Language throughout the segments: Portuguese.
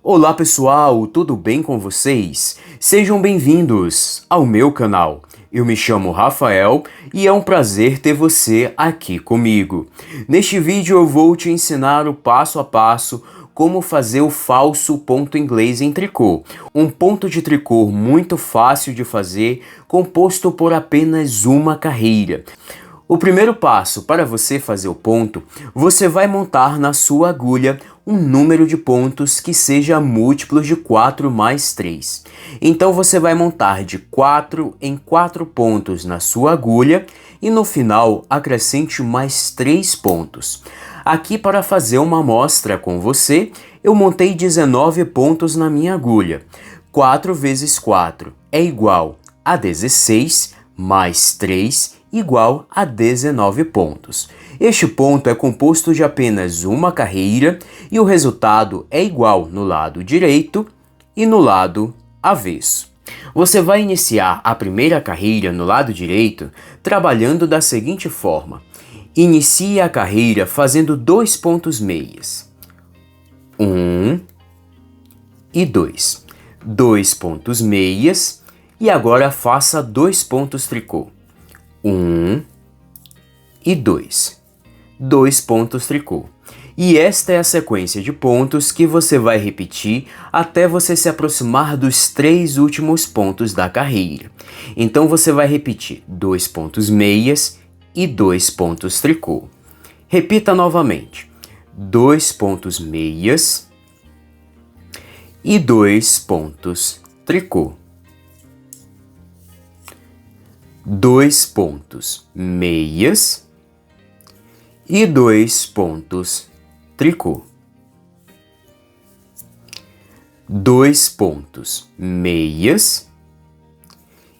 Olá pessoal, tudo bem com vocês? Sejam bem-vindos ao meu canal. Eu me chamo Rafael e é um prazer ter você aqui comigo. Neste vídeo eu vou te ensinar o passo a passo como fazer o falso ponto inglês em tricô. Um ponto de tricô muito fácil de fazer, composto por apenas uma carreira. O primeiro passo para você fazer o ponto, você vai montar na sua agulha um número de pontos que seja múltiplos de 4 mais 3. Então você vai montar de 4 em 4 pontos na sua agulha e no final acrescente mais 3 pontos. Aqui para fazer uma amostra com você, eu montei 19 pontos na minha agulha. 4 vezes 4 é igual a 16 mais 3 igual a 19 pontos. Este ponto é composto de apenas uma carreira e o resultado é igual no lado direito e no lado avesso. Você vai iniciar a primeira carreira no lado direito trabalhando da seguinte forma. Inicie a carreira fazendo 2 pontos meias. 1 e 2. 2 pontos meias e agora faça 2 pontos tricô. 1 e 2. 2 pontos tricô. E esta é a sequência de pontos que você vai repetir até você se aproximar dos 3 últimos pontos da carreira. Então você vai repetir 2 pontos meias e 2 pontos tricô. Repita novamente. 2 pontos meias e 2 pontos tricô. 2 pontos meias e 2 pontos tricô. 2 pontos meias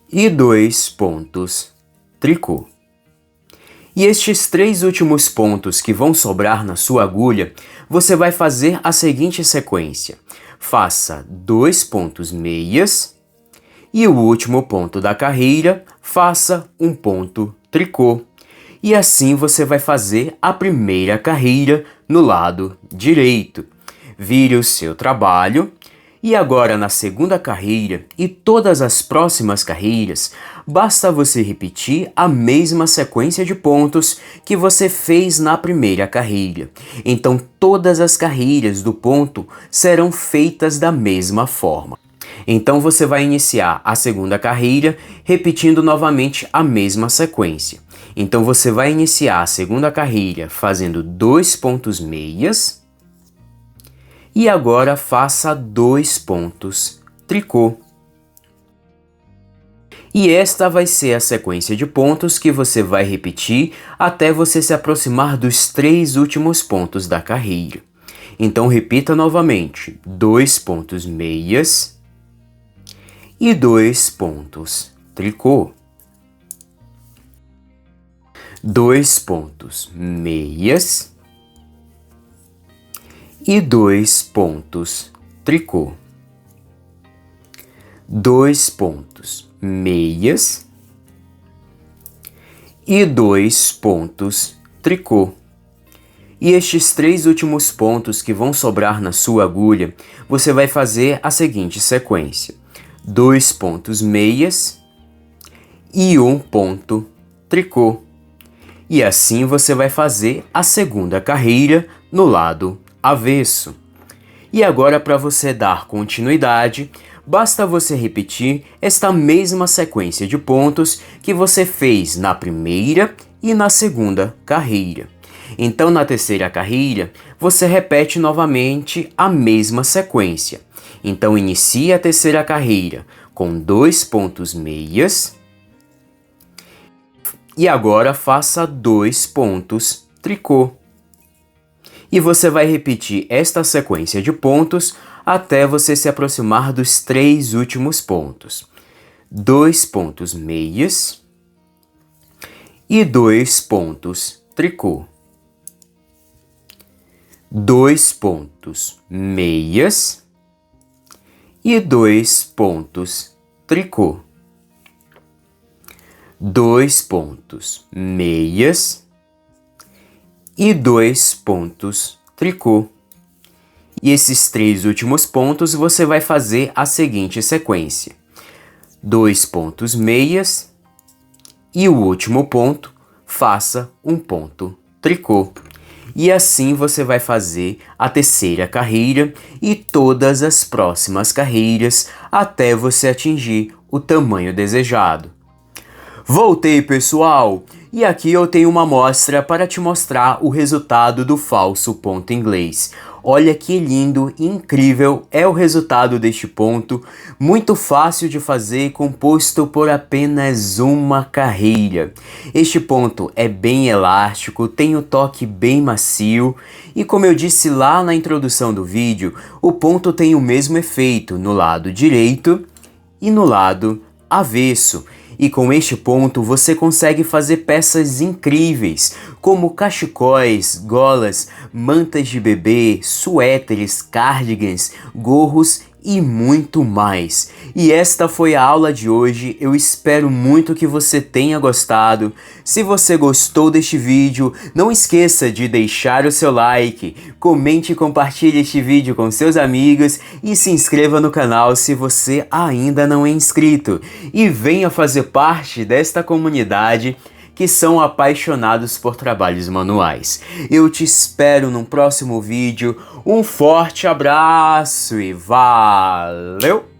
e 2 pontos tricô. E estes 3 últimos pontos que vão sobrar na sua agulha, você vai fazer a seguinte sequência. Faça 2 pontos meias e o último ponto da carreira, faça um ponto tricô. E assim você vai fazer a primeira carreira no lado direito. Vire o seu trabalho. E agora na segunda carreira e todas as próximas carreiras, basta você repetir a mesma sequência de pontos que você fez na primeira carreira. Então todas as carreiras do ponto serão feitas da mesma forma. Então você vai iniciar a segunda carreira repetindo novamente a mesma sequência. Então você vai iniciar a segunda carreira fazendo 2 pontos meias e agora faça 2 pontos tricô. E esta vai ser a sequência de pontos que você vai repetir até você se aproximar dos 3 últimos pontos da carreira. Então repita novamente, 2 pontos meias e 2 pontos tricô. 2 pontos meias e 2 pontos tricô. 2 pontos meias e 2 pontos tricô. E estes 3 últimos pontos que vão sobrar na sua agulha, você vai fazer a seguinte sequência. 2 pontos meias e 1 ponto tricô. E assim você vai fazer a segunda carreira no lado avesso. E agora, para você dar continuidade, basta você repetir esta mesma sequência de pontos que você fez na primeira e na segunda carreira. Então, na terceira carreira, você repete novamente a mesma sequência. Então, inicie a terceira carreira com 2 pontos meias e agora faça 2 pontos tricô. E você vai repetir esta sequência de pontos até você se aproximar dos 3 últimos pontos. 2 pontos meias e 2 pontos tricô. 2 pontos meias e 2 pontos tricô. 2 pontos meias e 2 pontos tricô. E esses 3 últimos pontos você vai fazer a seguinte sequência: 2 pontos meias e o último ponto, faça um ponto tricô. E assim você vai fazer a terceira carreira e todas as próximas carreiras até você atingir o tamanho desejado. Voltei, pessoal! E aqui eu tenho uma amostra para te mostrar o resultado do falso ponto inglês. Olha que lindo e incrível é o resultado deste ponto, muito fácil de fazer, composto por apenas uma carreira. Este ponto é bem elástico, tem o toque bem macio e, como eu disse lá na introdução do vídeo, o ponto tem o mesmo efeito no lado direito e no lado avesso. E com este ponto você consegue fazer peças incríveis, como cachecóis, golas, mantas de bebê, suéteres, cardigans, gorros e muito mais. E esta foi a aula de hoje, eu espero muito que você tenha gostado. Se você gostou deste vídeo, não esqueça de deixar o seu like, comente e compartilhe este vídeo com seus amigos e se inscreva no canal se você ainda não é inscrito. E venha fazer parte desta comunidade que são apaixonados por trabalhos manuais. Eu te espero num próximo vídeo. Um forte abraço e valeu!